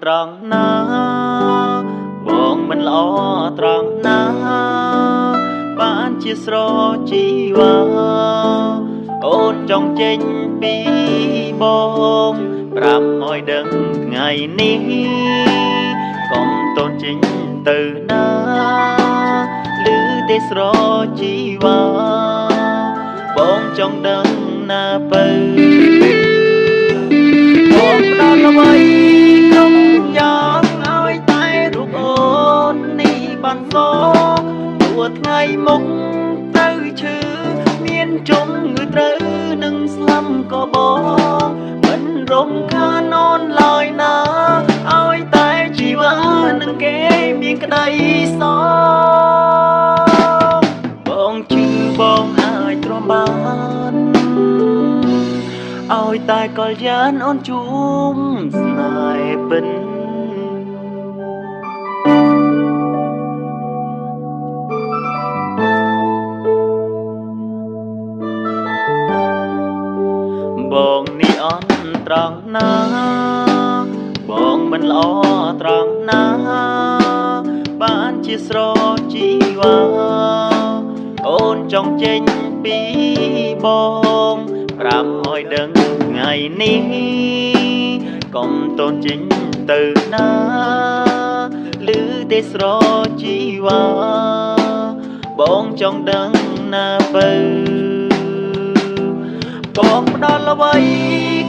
ត្រង់ណាបងមិនល្អត្រង់ណាបានជាស្រជីវ៉ាអូនចង់ចេញពីបងប្រាប់ឲ្យដឹងថ្ងៃនេះកុំតូនចេញទៅណាឮទេស្រជីវ៉ាបងចង់ដឹងណាបើបងផ្ដល់អ្វីគ្រប់យ៉ាងឲ្យតែរូបអូននេះបានសទោះថ្ងៃមុខទៅឈឺមានជំងឺត្រូវនឹងស្លាប់ក៏បងមិនរំខានអូនឡើយណាឲ្យតែជីវ៉ានឹងគេមានក្តីសងបងជឿបងអាចទ្រាំបានឲ្យតែកលយានអូនជួមស្នេហ៍ពិនបងនេះអន់ត្រង់ណាបងមិនល្អត្រង់ណាបានជាស្រជីវ៉ាអូនចង់ចេញពីបងប្រាប់ឲ្យដឹងថ្ងៃនេះកុំតូនចេញទៅណាឮទេស្រជីវ៉ាបងចង់ដឹងណាបើបងផ្ដល់អ្វី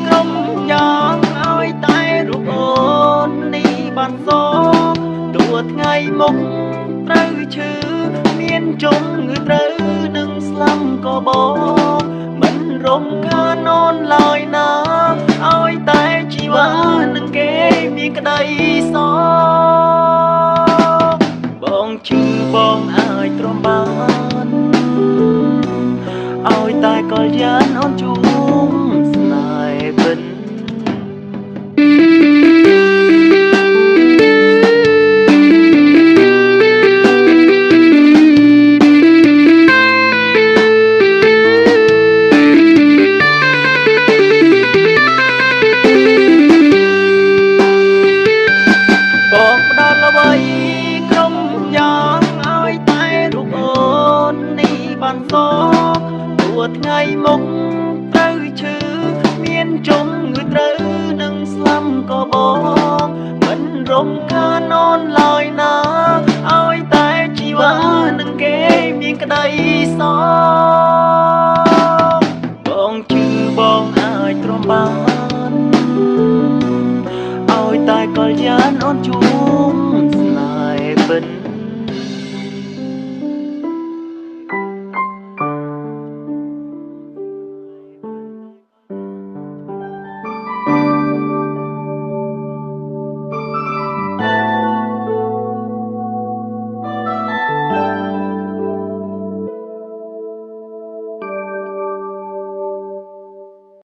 គ្រប់យ៉ាងឲ្យតែរូបអូននេះបានសទោះថ្ងៃមុខត្រូវឈឺមានជំងឺត្រូវនឹងស្លាប់ក៏បងមិនរំខានអូនឡើយណាឲ្យតែជីវ៉ានឹងគេមានក្តីសងបងជឿបងអាចទ្រាំបានឲ្យតែកលយានអូនជួមស្នេហ៍ពិនបងផ្ដល់អ្វីគ្រប់យ៉ាងឲ្យតែរូបអូននេះបានសទោះថ្ងៃមុខត្រូវឈឺមានជំងឺត្រូវនឹងស្លាប់ក៏បងមិនរំខានអូនឡើយណាឲ្យតែជីវ៉ានឹងគេមានក្តីសងបងជឿបងអាចទ្រាំបានឲ្យតែកលយានអូនជួមស្នេហ៍ពិន